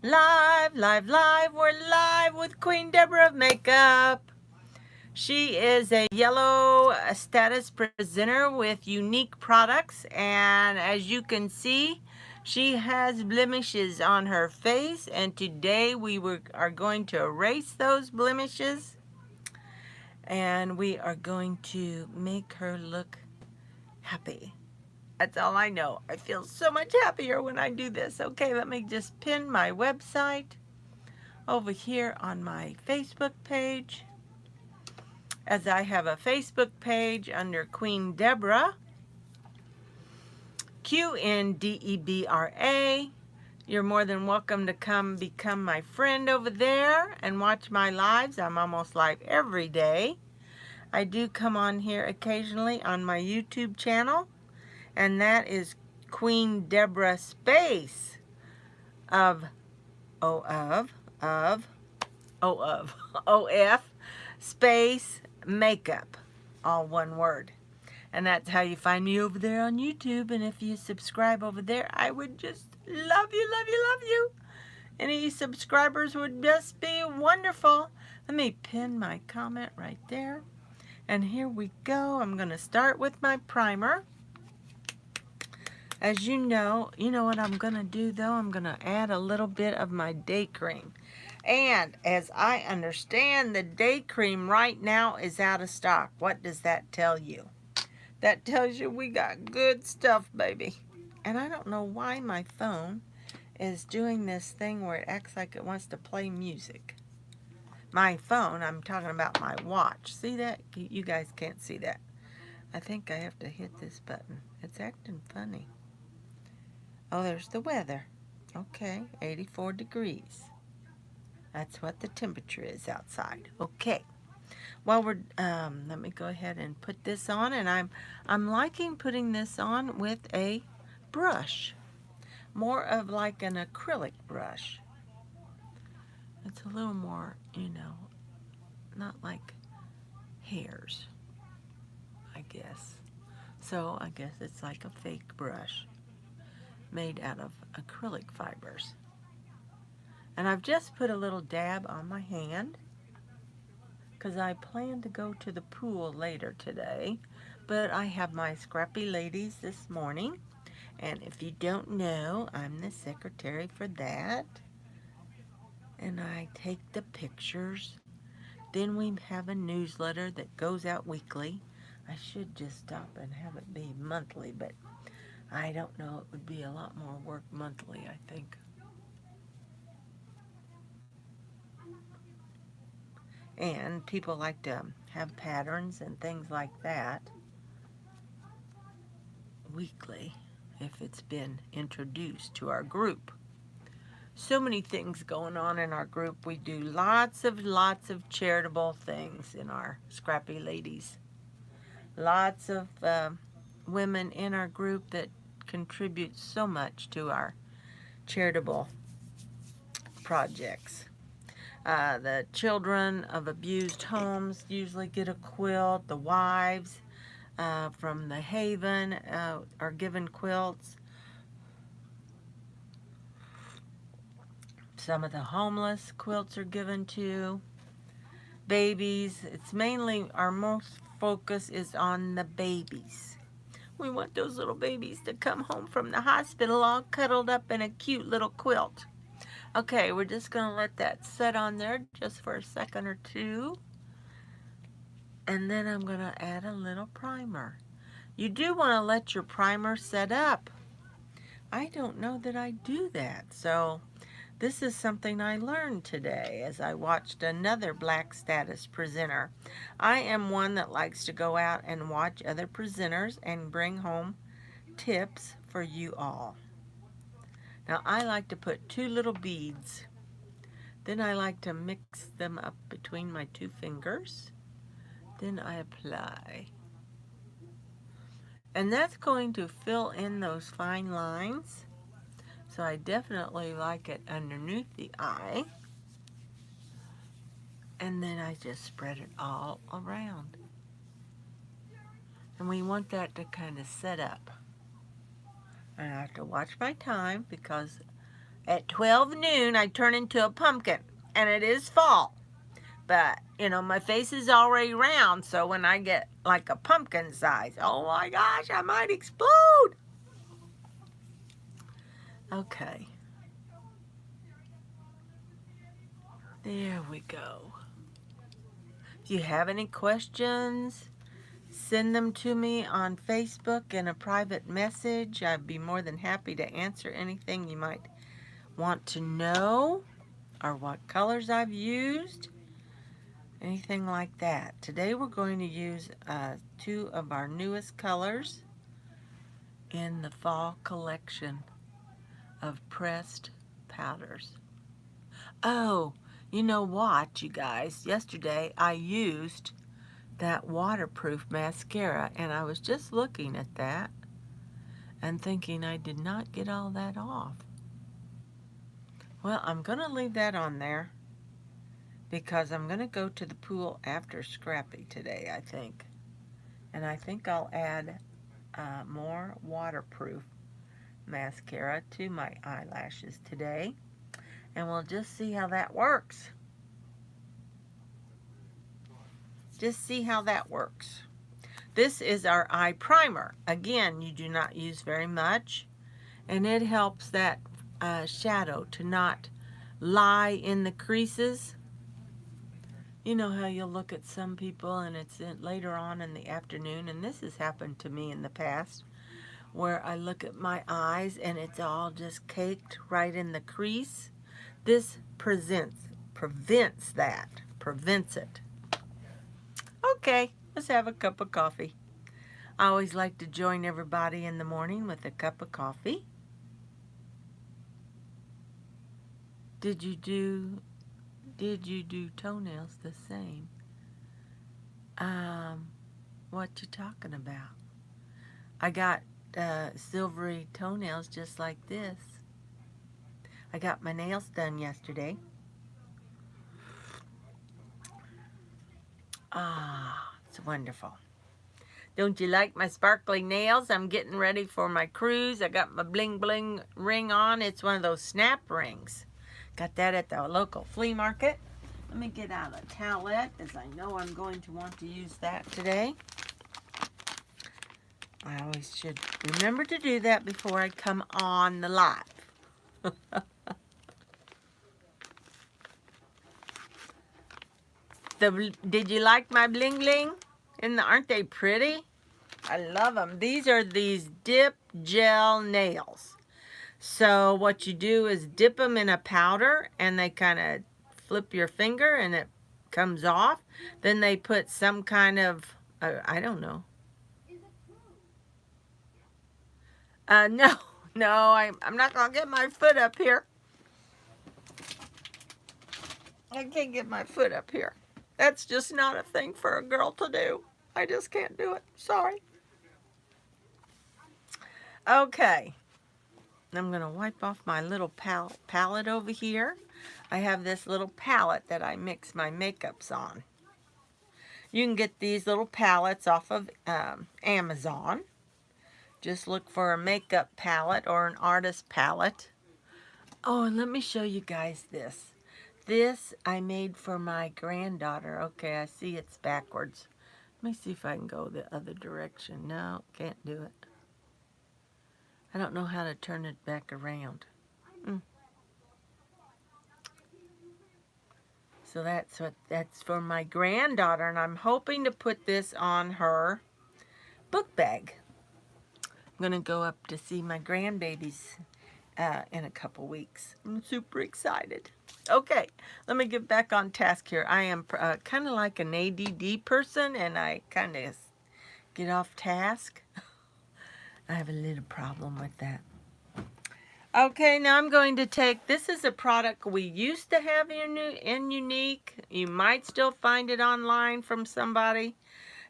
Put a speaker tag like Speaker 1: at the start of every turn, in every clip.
Speaker 1: Live, live, live. We're live with Queen Deborah of Makeup. She is a yellow status presenter with Younique products, and as you can see, she has blemishes on her face, and today are going to erase those blemishes, and we are going to make her look happy. That's all I know. I feel so much happier when I do this. Okay, let me just pin my website over here on my Facebook page, as I have a Facebook page under Queen Deborah, QnDebra. You're more than welcome to come become my friend over there and watch my lives. I'm almost live every day. I do come on here occasionally on my YouTube channel, and that is Queen Deborah Space of of OF space makeup, all one word. And that's how you find me over there on YouTube. And if you subscribe over there, I would just love you, love you, love you. Any subscribers would just be wonderful. Let me pin my comment right there. And here we go. I'm going to start with my primer. As you know what I'm going to do though? I'm going to add a little bit of my day cream. And as I understand, the day cream right now is out of stock. What does that tell you? That tells you we got good stuff, baby. And I don't know why my phone is doing this thing where it acts like it wants to play music. My phone, I'm talking about my watch. See that? You guys can't see that. I think I have to hit this button. It's acting funny. Oh, there's the weather. Okay, 84 degrees. That's what the temperature is outside. Okay. Well, let me go ahead and put this on, and I'm liking putting this on with a brush, more of like an acrylic brush. It's a little more, not like hairs, I guess. So I guess it's like a fake brush made out of acrylic fibers. And I've just put a little dab on my hand because I plan to go to the pool later today. But I have my scrappy ladies this morning. And if you don't know, I'm the secretary for that. And I take the pictures. Then we have a newsletter that goes out weekly. I should just stop and have it be monthly, but I don't know. It would be a lot more work monthly, I think. And people like to have patterns and things like that weekly if it's been introduced to our group. So many things going on in our group. We do lots of charitable things in our Scrappy Ladies. Lots of women in our group that contribute so much to our charitable projects. The children of abused homes usually get a quilt. The wives from the Haven are given quilts. Some of the homeless quilts are given to. Babies, it's mainly, our most focus is on the babies. We want those little babies to come home from the hospital all cuddled up in a cute little quilt. Okay, we're just going to let that set on there just for a second or two. And then I'm going to add a little primer. You do want to let your primer set up. I don't know that I do that. So this is something I learned today as I watched another Black status presenter. I am one that likes to go out and watch other presenters and bring home tips for you all. Now I like to put 2 little beads. Then I like to mix them up between my 2 fingers. Then I apply. And that's going to fill in those fine lines. So I definitely like it underneath the eye. And then I just spread it all around. And we want that to kind of set up. And I have to watch my time because At 12 noon, I turn into a pumpkin, and it is fall. But, you know, my face is already round, so when I get like a pumpkin size, oh my gosh, I might explode. Okay. There we go. If you have any questions, send them to me on Facebook in a private message. I'd be more than happy to answer anything you might want to know, or what colors I've used, anything like that. Today we're going to use 2 of our newest colors in the fall collection of pressed powders. Oh, you know what, you guys? Yesterday I used that waterproof mascara, and I was just looking at that and thinking I did not get all that off. Well, I'm going to leave that on there because I'm going to go to the pool after Scrappy today, I think. And I think I'll add more waterproof mascara to my eyelashes today. And we'll just see how that works. Just see how that works. This is our eye primer. Again, you do not use very much. And it helps that shadow to not lie in the creases. You know how you'll look at some people and it's later on in the afternoon, and this has happened to me in the past, where I look at my eyes and it's all just caked right in the crease. This prevents it. Okay, let's have a cup of coffee. I always like to join everybody in the morning with a cup of coffee. Did you do toenails the same? What you talking about? I got silvery toenails just like this. I got my nails done yesterday. Ah, it's wonderful. Don't you like my sparkly nails? I'm getting ready for my cruise. I got my bling bling ring on. It's one of those snap rings. Got that at the local flea market. Let me get out a towelette, as I know I'm going to want to use that today. I always should remember to do that before I come on the live. Did you like my bling bling? Aren't they pretty? I love them. These are these dip gel nails. So what you do is dip them in a powder, and they kind of flip your finger and it comes off. Then they put some kind of, I don't know. No, I'm not going to get my foot up here. I can't get my foot up here. That's just not a thing for a girl to do. I just can't do it. Sorry. Okay. I'm going to wipe off my little palette over here. I have this little palette that I mix my makeups on. You can get these little palettes off of Amazon. Just look for a makeup palette or an artist palette. Oh, and let me show you guys this. This I made for my granddaughter. Okay, I see it's backwards. Let me see if I can go the other direction. No, can't do it. I don't know how to turn it back around. So that's for my granddaughter, and I'm hoping to put this on her book bag. I'm going to go up to see my grandbabies in a couple weeks. I'm super excited. Okay, let me get back on task here. I am kind of like an ADD person, and I kind of get off task. I have a little problem with that. Okay, now I'm going to take, this is a product we used to have in Younique. You might still find it online from somebody.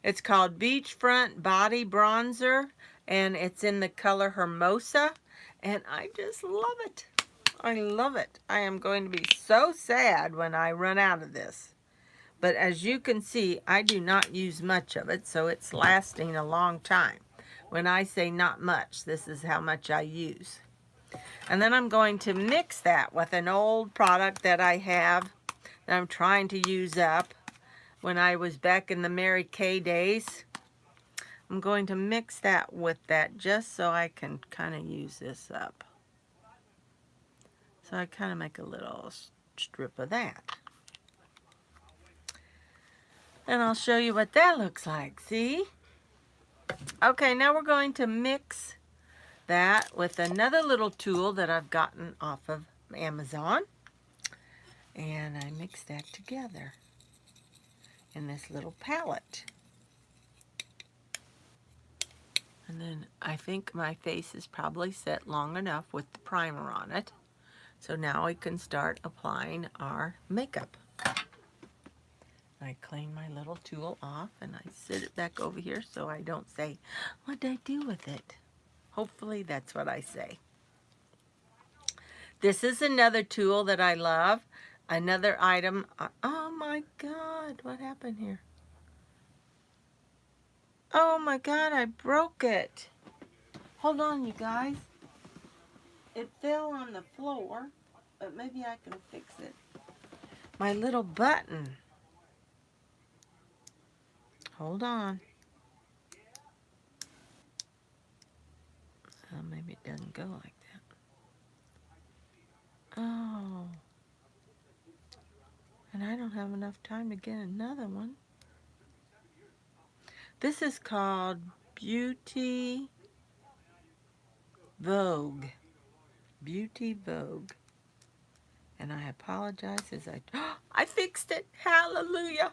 Speaker 1: It's called Beachfront Body Bronzer, and it's in the color Hermosa, and I just love it. I love it. I am going to be so sad when I run out of this. But as you can see, I do not use much of it, so it's lasting a long time. When I say not much, this is how much I use. And then I'm going to mix that with an old product that I have that I'm trying to use up when I was back in the Mary Kay days. I'm going to mix that with that just so I can kind of use this up. So I kind of make a little strip of that. And I'll show you what that looks like. See? Okay, now we're going to mix that with another little tool that I've gotten off of Amazon. And I mix that together in this little palette. And then I think my face is probably set long enough with the primer on it. So now we can start applying our makeup. I clean my little tool off and I sit it back over here so I don't say, what did I do with it? Hopefully that's what I say. This is another tool that I love. Another item. Oh my God, what happened here? Oh my God, I broke it. Hold on, you guys. It fell on the floor, but maybe I can fix it. My little button. Hold on. Maybe it doesn't go like that. Oh. And I don't have enough time to get another one. This is called Beauty Vogue. Beauty Vogue. And I apologize as I fixed it. Hallelujah.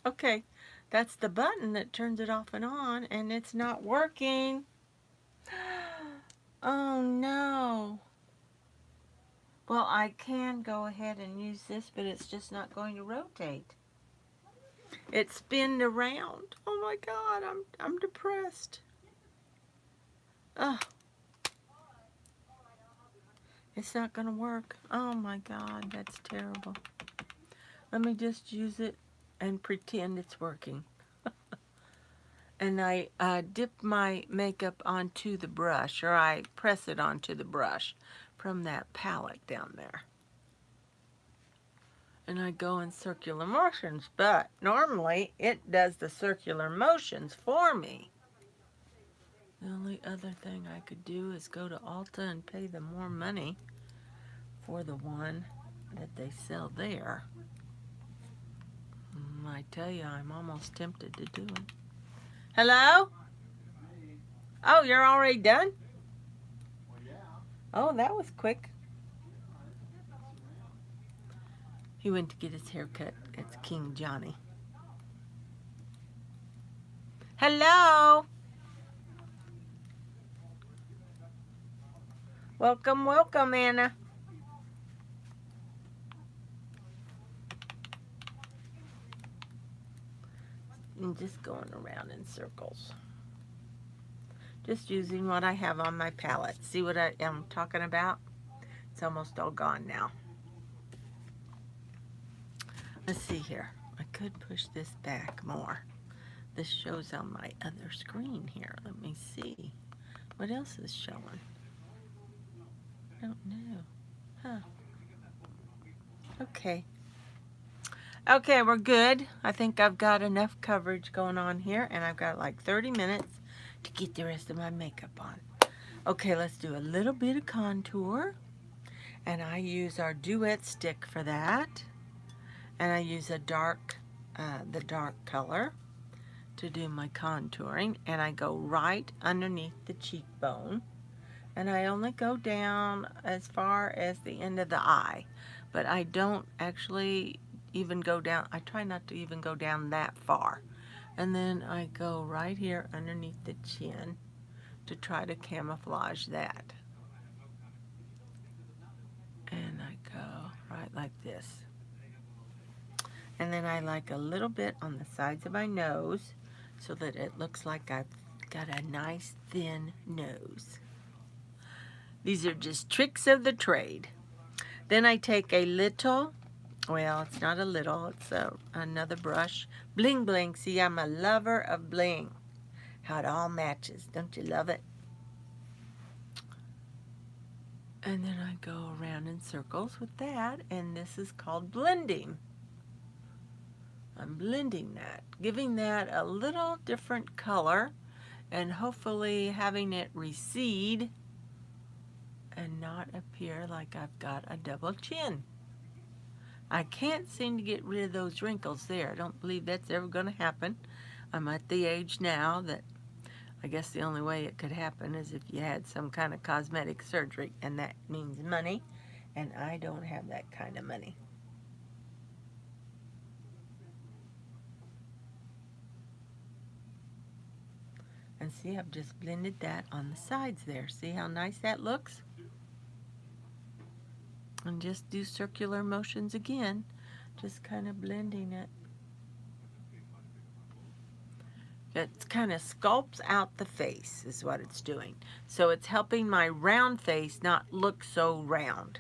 Speaker 1: Okay. That's the button that turns it off and on, and it's not working. Oh no. Well, I can go ahead and use this, but it's just not going to rotate. It spinned around. Oh my God, I'm depressed. Ugh. It's not gonna work. Oh my God, that's terrible. Let me just use it and pretend it's working. And I dip my makeup onto the brush, or I press it onto the brush from that palette down there. And I go in circular motions, but normally it does the circular motions for me. The only other thing I could do is go to Ulta and pay them more money for the one that they sell there. I tell you, I'm almost tempted to do it. Hello? Oh, you're already done? Oh, that was quick. He went to get his hair cut. It's King Johnny. Hello? Welcome, welcome, Anna. I'm just going around in circles. Just using what I have on my palette. See what I am talking about? It's almost all gone now. Let's see here. I could push this back more. This shows on my other screen here. Let me see. What else is showing? I don't know. Huh. Okay. Okay, we're good. I think I've got enough coverage going on here, and I've got like 30 minutes to get the rest of my makeup on. Okay, let's do a little bit of contour. And I use our Duet stick for that. And I use a dark, the dark color to do my contouring. And I go right underneath the cheekbone. And I only go down as far as the end of the eye. But I don't actually even go down. I try not to even go down that far. And then I go right here underneath the chin to try to camouflage that. And I go right like this. And then I like a little bit on the sides of my nose so that it looks like I've got a nice thin nose. These are just tricks of the trade. Then I take a little, well, it's not a little, it's another brush. Bling bling. See, I'm a lover of bling. How it all matches. Don't you love it? And then I go around in circles with that, and this is called blending. I'm blending that, giving that a little different color, and hopefully having it recede and not appear like I've got a double chin. I can't seem to get rid of those wrinkles there. I don't believe that's ever going to happen. I'm at the age now that I guess the only way it could happen is if you had some kind of cosmetic surgery, and that means money, and I don't have that kind of money. And see, I've just blended that on the sides there. See how nice that looks? And just do circular motions again, just kind of blending it. It kind of sculpts out the face is what it's doing. So it's helping my round face not look so round.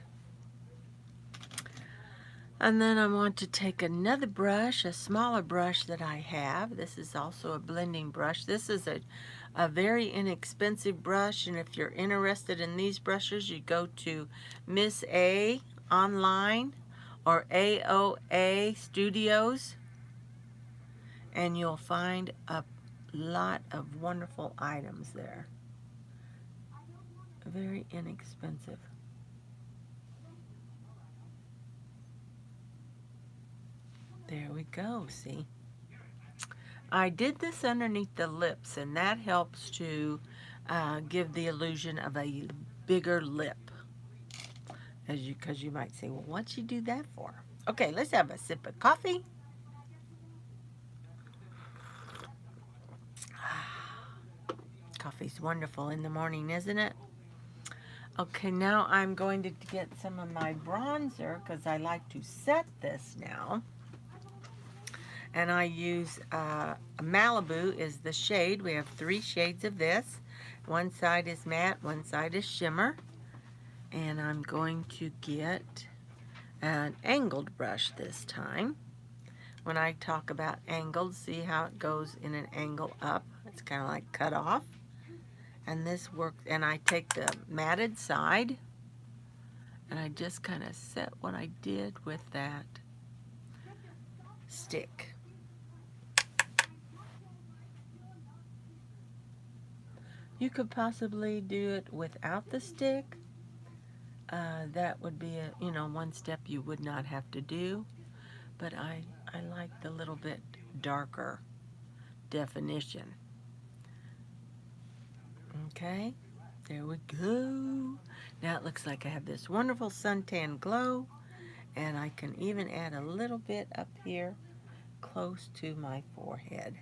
Speaker 1: And then I want to take another brush, a smaller brush that I have. This is also a blending brush. This is a very inexpensive brush, and if you're interested in these brushes, you go to Miss A online or AOA Studios, and you'll find a lot of wonderful items there. Very inexpensive. There we go, see? I did this underneath the lips, and that helps to give the illusion of a bigger lip. Because you might say, well, what'd you do that for? Okay, let's have a sip of coffee. Coffee's wonderful in the morning, isn't it? Okay, now I'm going to get some of my bronzer because I like to set this now. And I use Malibu is the shade. We have 3 shades of this. One side is matte, one side is shimmer. And I'm going to get an angled brush this time. When I talk about angled, see how it goes in an angle up. It's kind of like cut off. And this works, and I take the matted side, and I just kind of set what I did with that stick. You could possibly do it without the stick. That would be one step you would not have to do. But I like the little bit darker definition. Okay, there we go. Now it looks like I have this wonderful suntan glow, and I can even add a little bit up here close to my forehead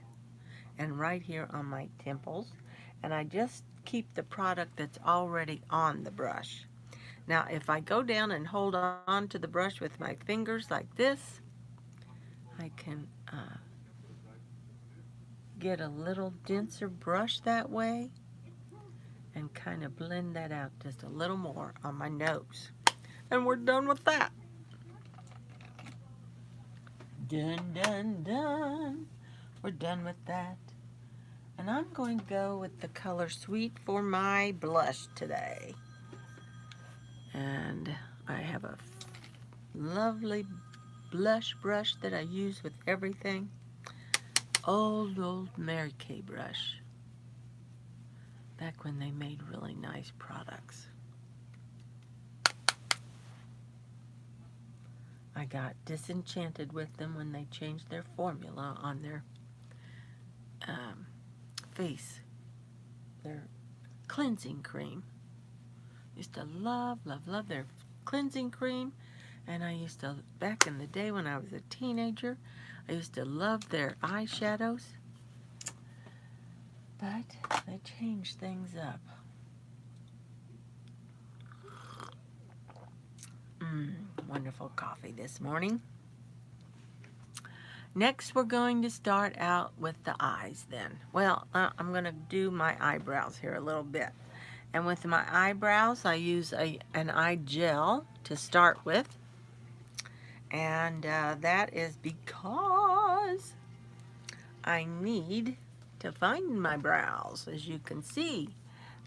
Speaker 1: and right here on my temples. And I just keep the product that's already on the brush. Now if I go down and hold on to the brush with my fingers like this, I can get a little denser brush that way and kind of blend that out just a little more on my nose. And we're done with that. Done, done, done. We're done with that. And I'm going to go with the color Sweet for my blush today. And I have a lovely blush brush that I use with everything. Old Mary Kay brush. Back when they made really nice products. I got disenchanted with them when they changed their formula on their face, their cleansing cream. Used to love their cleansing cream, and I used to, back in the day when I was a teenager, I used to love their eyeshadows, but they changed things up. Wonderful coffee this morning. Next, we're going to start out with the eyes then. Well, I'm going to do my eyebrows here a little bit. And with my eyebrows, I use an eye gel to start with. And that is because I need to find my brows. As you can see,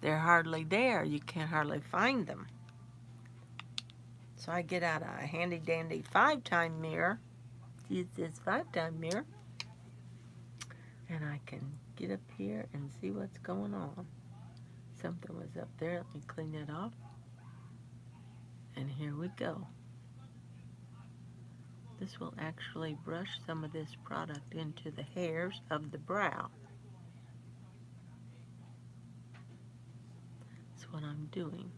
Speaker 1: they're hardly there. You can't hardly find them. So I get out a handy dandy 5-time mirror. See, it says 5-time mirror. And I can get up here and see what's going on. Something was up there. Let me clean it off. And here we go. This will actually brush some of this product into the hairs of the brow. That's what I'm doing.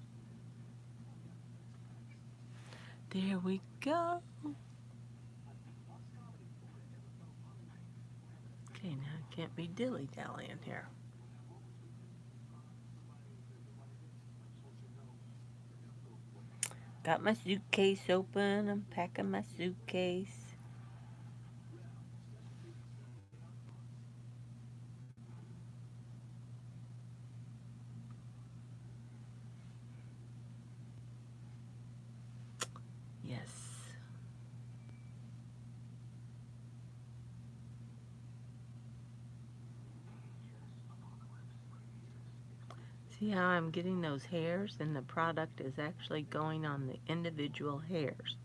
Speaker 1: There we go. Okay, now I can't be dilly-dallying here. Got my suitcase open. I'm packing my suitcase. Yes. See how I'm getting those hairs and the product is actually going on the individual hairs.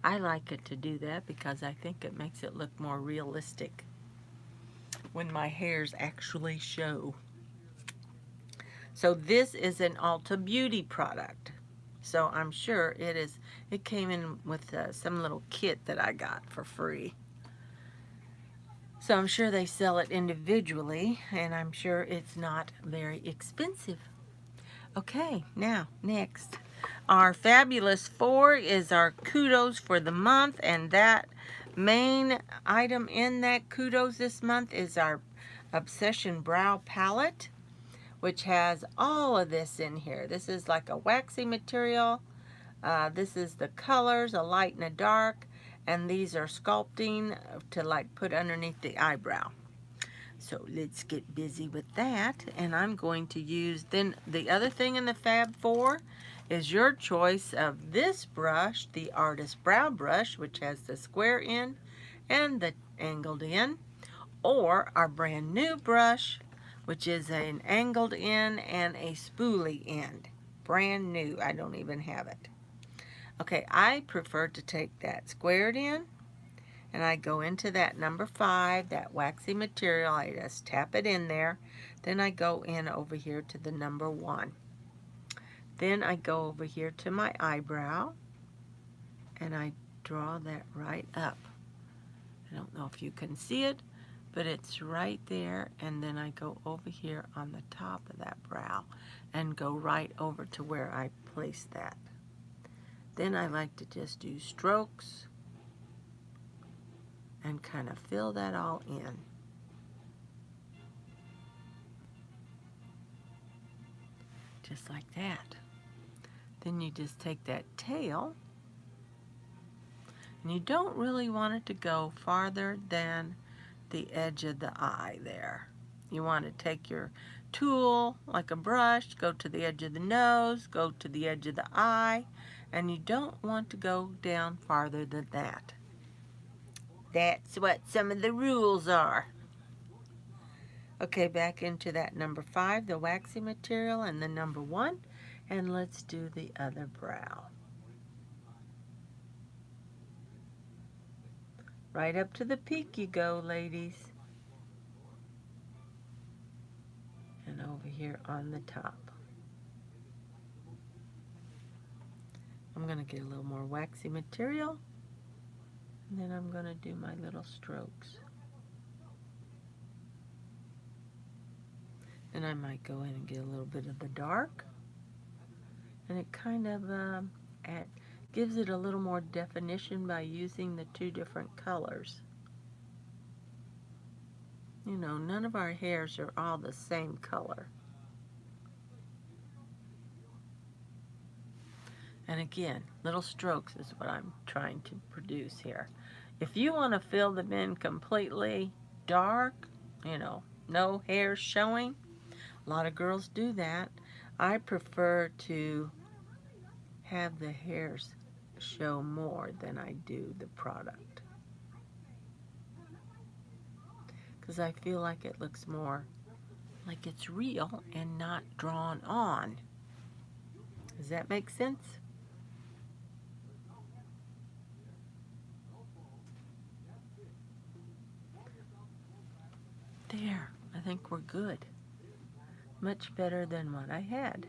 Speaker 1: I like it to do that because I think it makes it look more realistic when my hairs actually show. So this is an Ulta Beauty product. So I'm sure it came in with some little kit that I got for free. So I'm sure they sell it individually, and I'm sure it's not very expensive. Okay, now, next. Our Fabulous 4 is our kudos for the month, and that main item in that kudos this month is our Obsession Brow Palette, which has all of this in here. This is like a waxy material. This is the colors, a light and a dark, and these are sculpting to like put underneath the eyebrow. So let's get busy with that, and I'm going to use, then the other thing in the Fab 4 is your choice of this brush, the Artist Brow Brush, which has the square end and the angled end, or our brand new brush, which is an angled end and a spoolie end. Brand new, I don't even have it. Okay, I prefer to take that squared end, and I go into that number 5, that waxy material. I just tap it in there. Then I go in over here to the number 1. Then I go over here to my eyebrow, and I draw that right up. I don't know if you can see it, but it's right there. And then I go over here on the top of that brow and go right over to where I placed that. Then I like to just do strokes and kind of fill that all in. Just like that. Then you just take that tail, and you don't really want it to go farther than the edge of the eye there. You want to take your tool, like a brush, go to the edge of the nose, go to the edge of the eye, and you don't want to go down farther than that. That's what some of the rules are. Okay, back into that number 5, the waxy material, and the number 1, and let's do the other brow. Right up to the peak you go, ladies. And over here on the top. I'm going to get a little more waxy material, and then I'm going to do my little strokes. And I might go in and get a little bit of the dark, and it kind of gives it a little more definition by using the 2 different colors. You know, none of our hairs are all the same color. And again, little strokes is what I'm trying to produce here. If you want to fill them in completely dark, you know, no hairs showing, a lot of girls do that. I prefer to have the hairs show more than I do the product, because I feel like it looks more like it's real and not drawn on. Does that make sense? think we're good. Much better than what I had.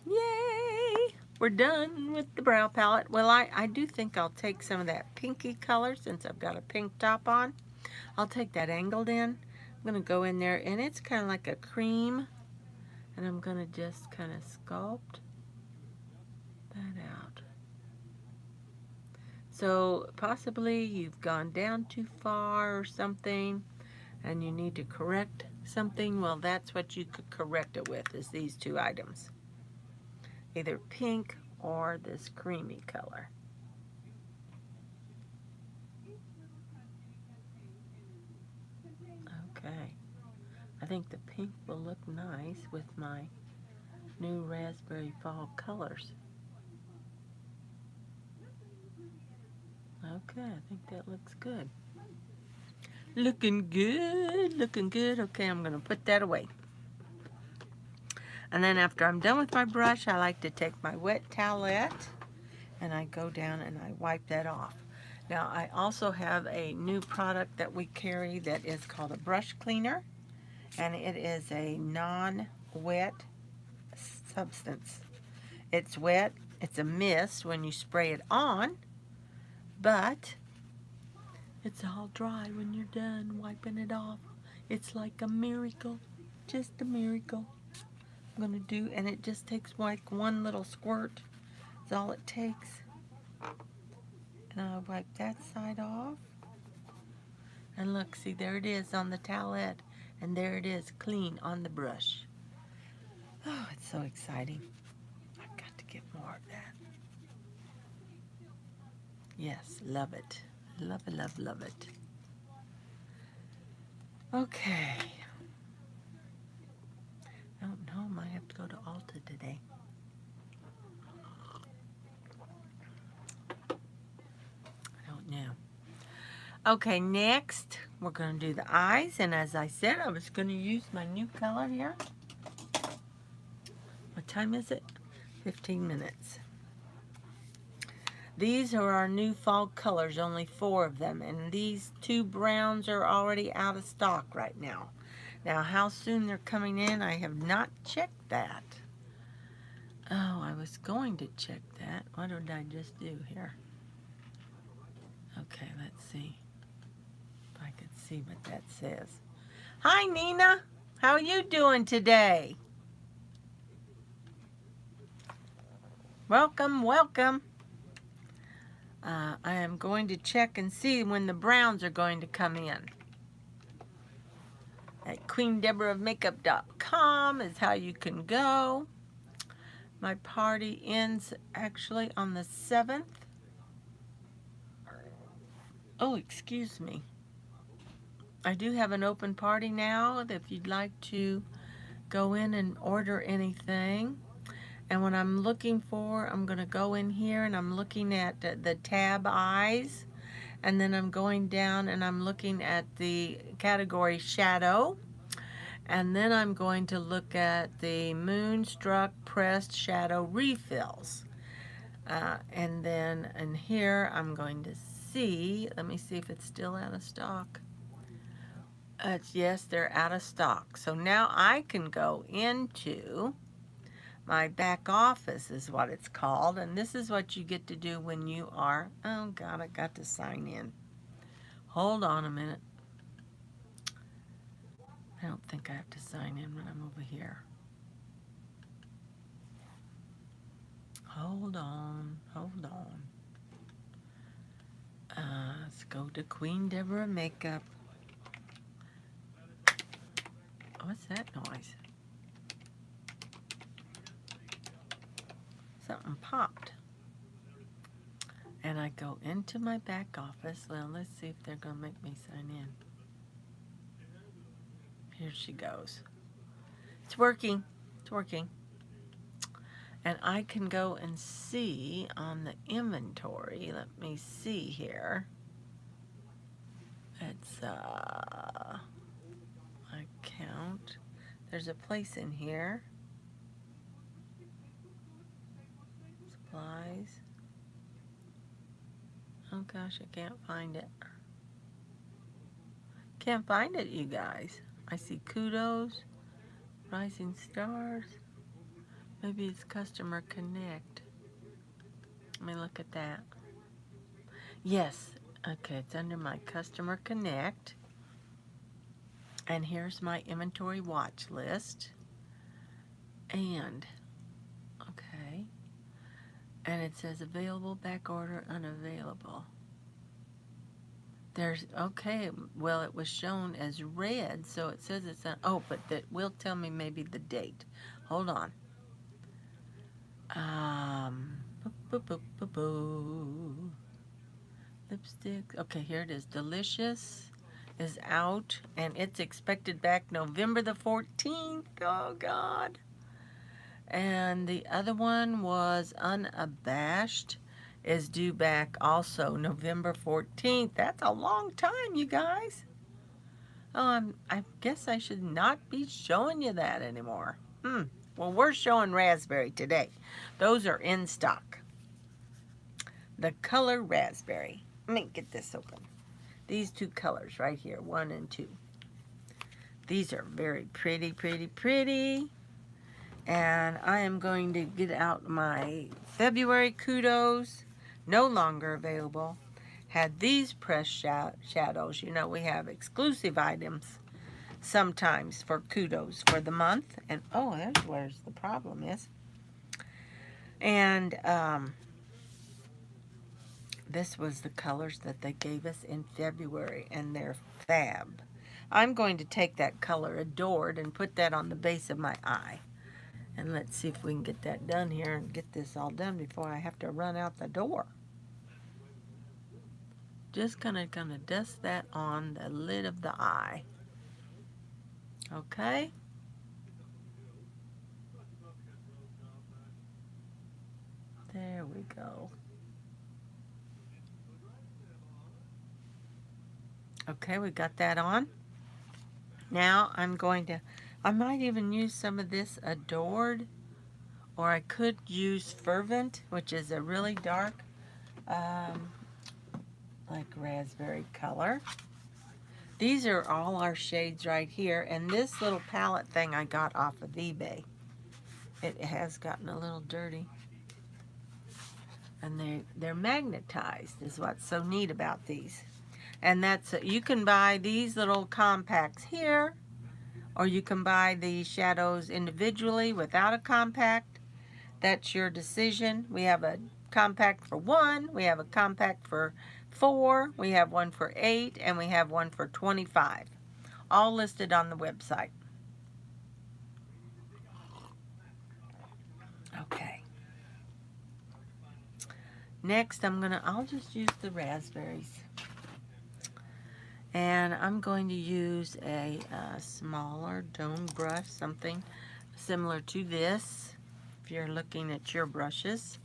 Speaker 1: Yay! We're done with the brow palette. Well, I do think I'll take some of that pinky color since I've got a pink top on. I'll take that angled in. I'm going to go in there, and it's kind of like a cream. And I'm going to just kind of sculpt that out. So possibly you've gone down too far or something, and you need to correct something. Well, that's what you could correct it with, is these two items. Either pink or this creamy color. Okay. I think the pink will look nice with my new raspberry fall colors. Okay, I think that looks good. Looking good, looking good. Okay, I'm going to put that away. And then after I'm done with my brush, I like to take my wet towelette and I go down and I wipe that off. Now, I also have a new product that we carry that is called a brush cleaner, and it is a non-wet substance. It's wet, it's a mist when you spray it on, but it's all dry when you're done wiping it off. It's like a miracle, just a miracle. I'm going to do, and it just takes like one little squirt. That's all it takes. And I'll wipe that side off. And look, see, there it is on the towelette. And there it is, clean on the brush. Oh, it's so exciting. I've got to get more of that. Yes, love it. Love it, love, love it. Okay. I don't know, I might have to go to Ulta today. I don't know. Okay, next we're going to do the eyes, and as I said, I was going to use my new color here. What time is it? 15 minutes. These are our new fall colors, only 4 of them, and these 2 browns are already out of stock right now. Now, how soon they're coming in, I have not checked that. Oh, I was going to check that. What did I just do here? Okay, let's see if I can see what that says. Hi, Nina. How are you doing today? Welcome, welcome. I am going to check and see when the browns are going to come in. At QnDebraofMakeup.com is how you can go. My party ends actually on the 7th. Oh, excuse me. I do have an open party now if you'd like to go in and order anything. And what I'm looking for, I'm going to go in here and I'm looking at the tab eyes. And then I'm going down and I'm looking at the category shadow. And then I'm going to look at the Moonstruck Pressed Shadow Refills. And then in here I'm going to see, let me see if it's still out of stock. Yes, they're out of stock. So now I can go into my back office is what it's called, and this is what you get to do when you are, oh God, I got to sign in. Hold on a minute. I don't think I have to sign in when I'm over here. Hold on, hold on. Let's go to Queen Deborah Makeup. What's that noise? Something popped. And I go into my back office. Well, let's see if they're going to make me sign in. Here she goes. It's working. It's working. And I can go and see on the inventory. Let me see here. It's account. There's a place in here. Supplies. Oh gosh, I can't find it. Can't find it, you guys. I see kudos, rising stars. Maybe it's Customer Connect. Let me look at that. Yes. Okay, it's under my Customer Connect. And here's my inventory watch list. And, okay. And it says available, back order, unavailable. There's, okay, well, it was shown as red, so it says it's on, oh, but that will tell me maybe the date. Hold on. Lipstick, okay, here it is. Delicious is out, and it's expected back November the 14th. Oh, God. And the other one was Unabashed, is due back also November 14th. That's a long time, you guys. Oh, I guess I should not be showing you that anymore. Well, we're showing raspberry today. Those are in stock. The color raspberry. Let me get this open. These two colors right here, 1 and 2. These are very pretty, pretty, pretty. And I am going to get out my February kudos. No longer available. Had these pressed shadows. You know, we have exclusive items sometimes for kudos for the month. And, oh, there's where the problem is. And this was the colors that they gave us in February, and they're fab. I'm going to take that color Adored and put that on the base of my eye. And let's see if we can get that done here and get this all done before I have to run out the door. Just gonna dust that on the lid of the eye. Okay. There we go. Okay, we got that on. Now I'm going to, I might even use some of this Adored, or I could use Fervent, which is a really dark, like raspberry color. These are all our shades right here, and this little palette thing I got off of eBay. It has gotten a little dirty. And they're magnetized is what's so neat about these. And that's, you can buy these little compacts here, or you can buy the shadows individually without a compact. That's your decision. We have a compact for 1, we have a compact for 4, we have one for 8, and we have one for 25. All listed on the website. Okay. Next, I'll just use the raspberries. And I'm going to use a smaller dome brush, something similar to this, if you're looking at your brushes.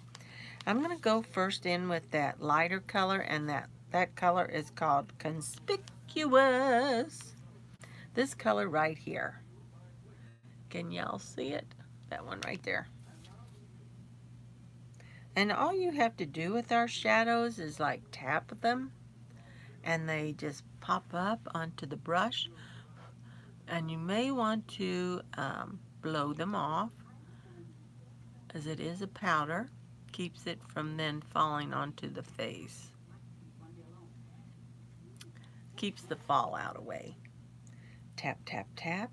Speaker 1: I'm going to go first in with that lighter color, and that color is called Conspicuous. This color right here. Can y'all see it? That one right there. And all you have to do with our shadows is like tap them, and they just pop up onto the brush. And you may want to blow them off, as it is a powder. Keeps it from then falling onto the face. Keeps the fallout away. Tap, tap, tap.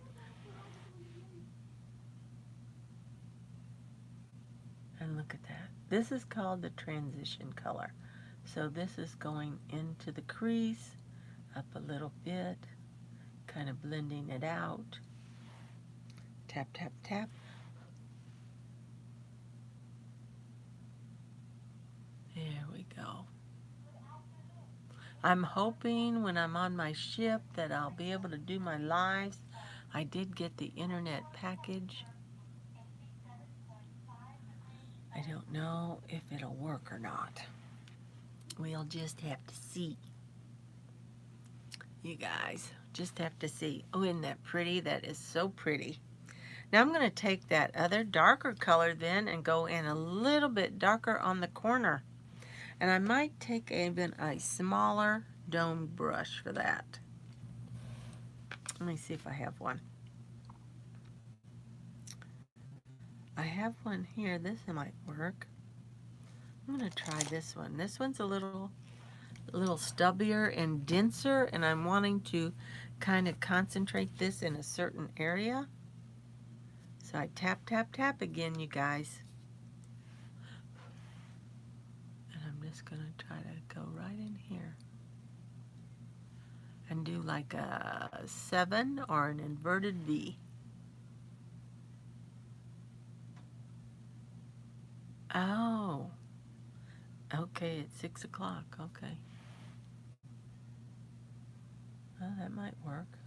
Speaker 1: And look at that. This is called the transition color. So this is going into the crease, up a little bit, kind of blending it out. Tap, tap, tap. There we go. I'm hoping when I'm on my ship that I'll be able to do my lives. I did get the internet package. I don't know if it'll work or not. We'll just have to see. You guys, just have to see. Oh, isn't that pretty? That is so pretty. Now I'm going to take that other darker color then and go in a little bit darker on the corner. And I might take even a smaller dome brush for that. Let me see if I have one. I have one here. This might work. I'm going to try this one. This one's a little stubbier and denser, and I'm wanting to kind of concentrate this in a certain area. So I tap, tap, tap again, you guys. And I'm just going to try to go right in here. And do like a 7 or an inverted V. Oh. Okay, it's 6 o'clock. Okay. Well, that might work.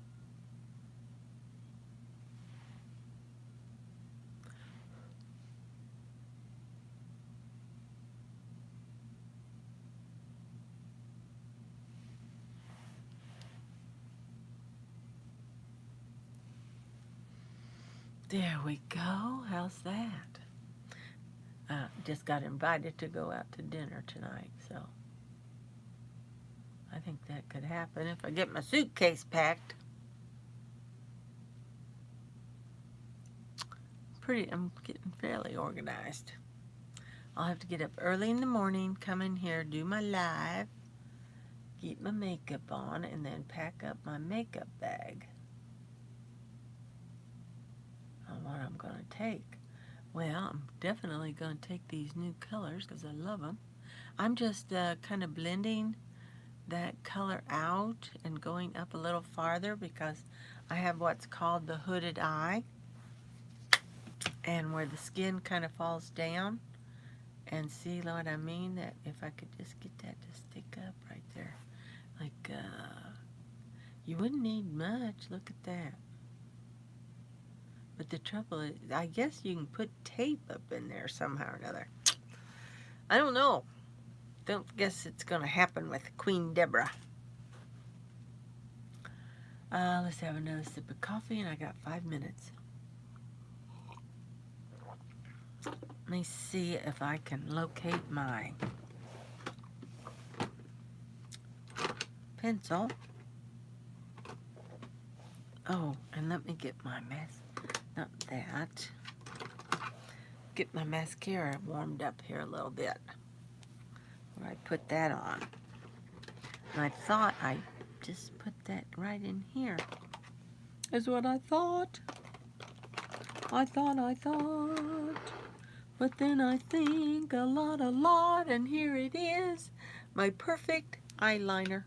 Speaker 1: There we go. How's that? Just got invited to go out to dinner tonight, so I think that could happen if I get my suitcase packed. I'm getting fairly organized. I'll have to get up early in the morning, come in here, do my live, get my makeup on, and then pack up my makeup bag on what I'm going to take. Well, I'm definitely going to take these new colors because I love them. I'm just kind of blending that color out and going up a little farther because I have what's called the hooded eye, and where the skin kind of falls down. And see what I mean? That if I could just get that to stick up right there. Like, you wouldn't need much. Look at that. But the trouble is, I guess you can put tape up in there somehow or another. I don't know. Don't guess it's going to happen with Queen Deborah. Let's have another sip of coffee, and I got 5 minutes. Let me see if I can locate my pencil. Oh, and let me get my not that. Get my mascara warmed up here a little bit. Where I put that on. And I thought I just put that right in here. Is what I thought. I thought. But then I think a lot, and here it is. My perfect eyeliner.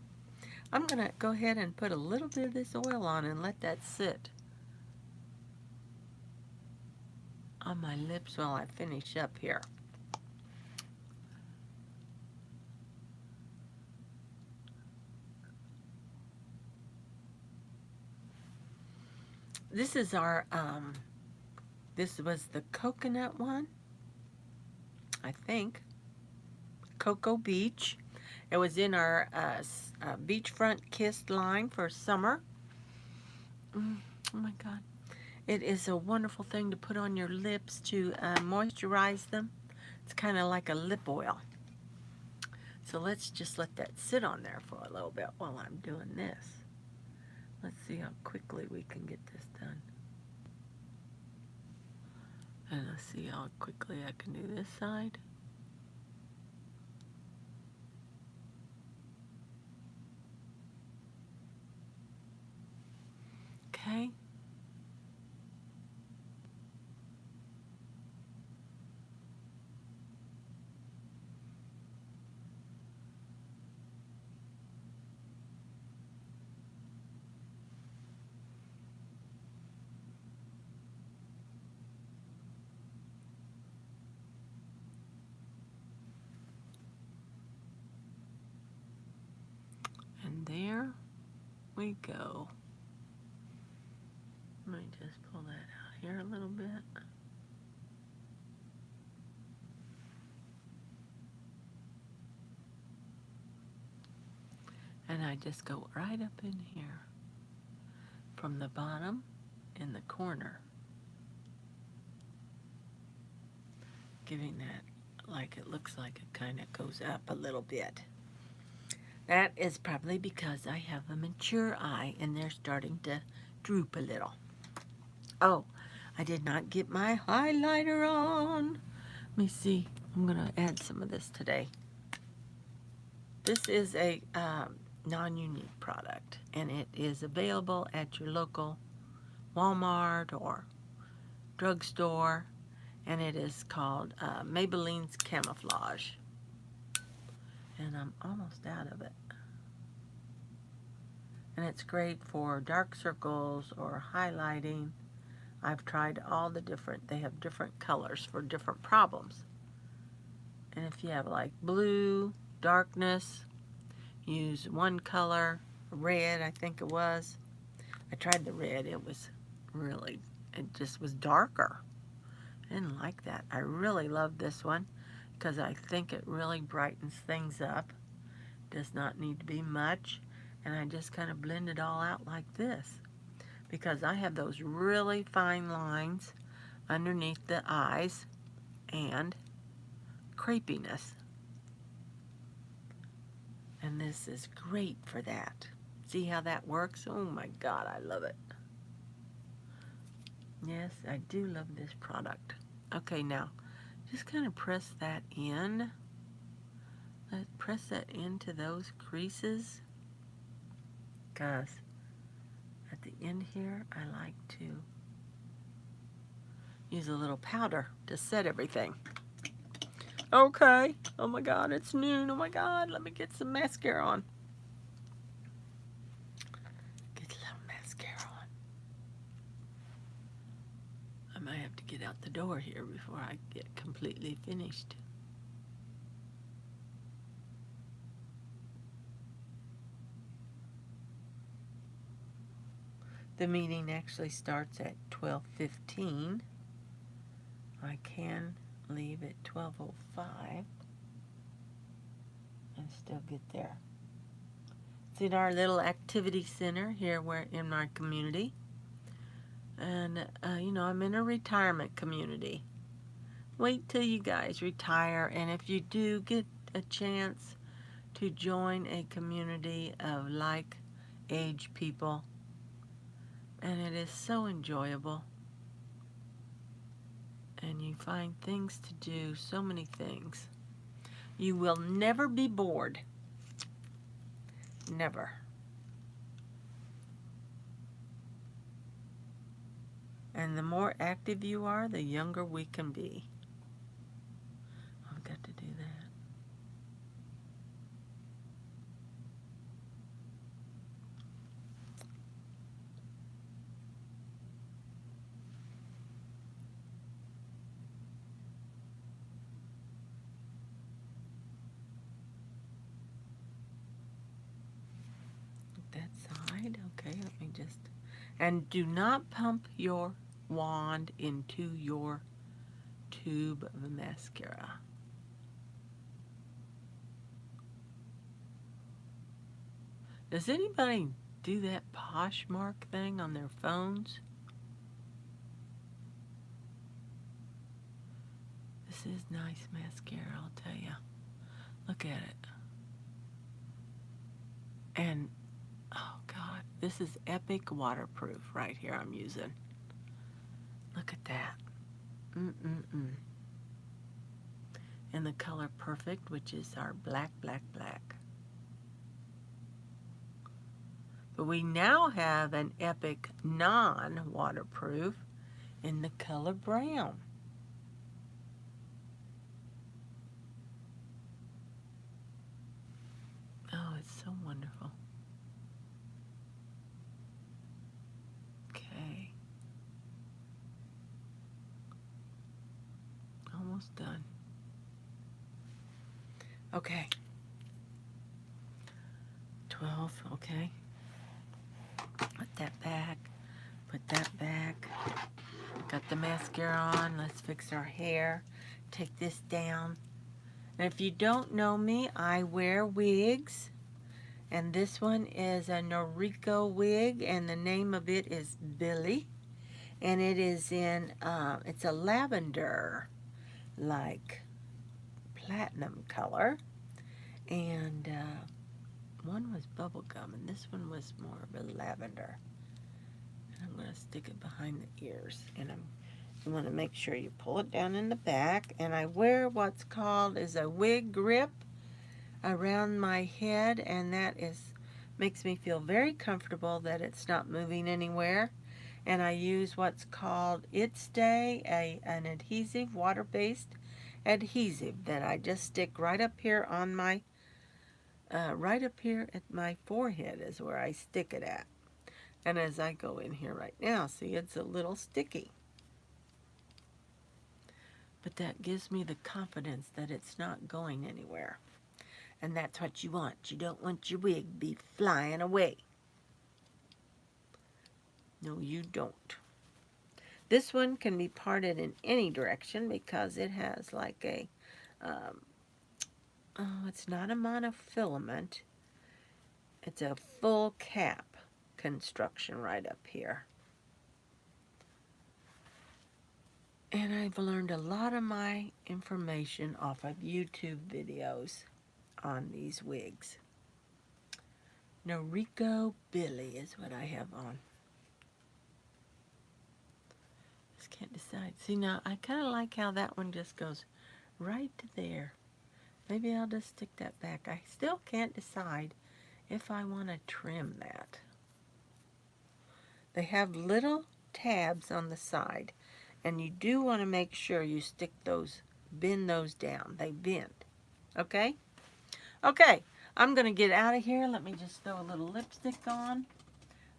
Speaker 1: I'm going to go ahead and put a little bit of this oil on and let that sit on my lips while I finish up here. This is our, this was the coconut one, I think. Cocoa Beach. It was in our beachfront kissed line for summer. Oh my God. It is a wonderful thing to put on your lips to moisturize them. It's kind of like a lip oil. So let's just let that sit on there for a little bit while I'm doing this. Let's see how quickly we can get this done. And let's see how quickly I can do this side. Okay. And there we go. Let me just pull that out here a little bit. And I just go right up in here from the bottom in the corner, giving that like it looks like it kind of goes up a little bit. That is probably because I have a mature eye and they're starting to droop a little. Oh, I did not get my highlighter on. Let me see. I'm going to add some of this today. This is a non-Younique product, and it is available at your local Walmart or drugstore, and it is called Maybelline's Camouflage. And I'm almost out of it. And it's great for dark circles or highlighting. I've tried all the different, they have different colors for different problems. And if you have like blue, darkness, use one color, red I think it was. I tried the red, it just was darker. I didn't like that. I really love this one because I think it really brightens things up. Does not need to be much. And I just kind of blend it all out like this because I have those really fine lines underneath the eyes and crepiness. And this is great for that. See how that works? Oh my God, I love it. Yes, I do love this product. Okay, now just kind of press that in. Let's press that into those creases. Because at the end here, I like to use a little powder to set everything. Okay. Oh my God, it's noon. Oh my God, let me get some mascara on. Get a little mascara on. I might have to get out the door here before I get completely finished. The meeting actually starts at 12:15. I can leave at 12:05 and still get there. It's in our little activity center here where in my community. And, you know, I'm in a retirement community. Wait till you guys retire, and if you do get a chance to join a community of like-age people, and it is so enjoyable. And you find things to do, so many things. You will never be bored. Never. And the more active you are, the younger we can be. I've got to do that. That side, okay, let me just, and do not pump your wand into your tube of mascara. Does anybody do that Poshmark thing on their phones? This is nice mascara, I'll tell you. Look at it. And, oh God, this is Epic Waterproof right here I'm using. Look at that. And the color Perfect, which is our black, black, black. But we now have an Epic non-waterproof in the color brown. Oh, it's so wonderful. Okay. Almost done. Okay. 12, okay. Put that back. Put that back. Got the mascara on. Let's fix our hair. Take this down. And if you don't know me, I wear wigs. And this one is a Noriko wig, and the name of it is Billy. And it is in, it's a lavender, like platinum color. And one was bubblegum, and this one was more of a lavender. And I'm going to stick it behind the ears. And you want to make sure you pull it down in the back. And I wear what's called is a wig grip around my head, and that makes me feel very comfortable that it's not moving anywhere. And I use what's called It Stay, an adhesive, water-based adhesive that I just stick right up here on my, right up here at my forehead is where I stick it at. And as I go in here right now, see, it's a little sticky. But that gives me the confidence that it's not going anywhere. And that's what you want. You don't want your wig to be flying away. No, you don't. This one can be parted in any direction because it has like a, it's not a monofilament. It's a full cap construction right up here. And I've learned a lot of my information off of YouTube videos on these wigs. Noriko Billy is what I have on. Just can't decide. See, now I kind of like how that one just goes right to there. Maybe I'll just stick that back. I still can't decide if I want to trim that. They have little tabs on the side, and you do want to make sure you stick those, bend those down. They bend. Okay? Okay, I'm going to get out of here. Let me just throw a little lipstick on.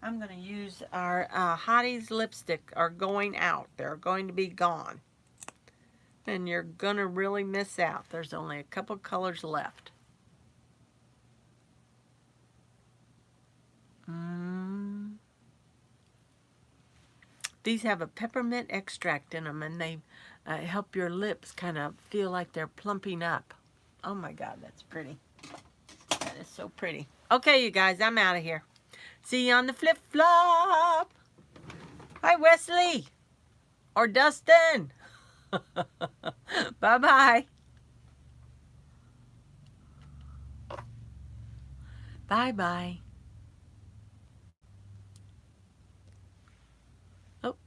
Speaker 1: I'm going to use our Hottie's lipstick are going out. They're going to be gone. And you're going to really miss out. There's only a couple colors left. These have a peppermint extract in them, and they help your lips kind of feel like they're plumping up. Oh my God, that's pretty. That is so pretty. Okay, you guys, I'm out of here. See you on the flip-flop. Hi, Wesley. Or Dustin. Bye-bye. Bye-bye.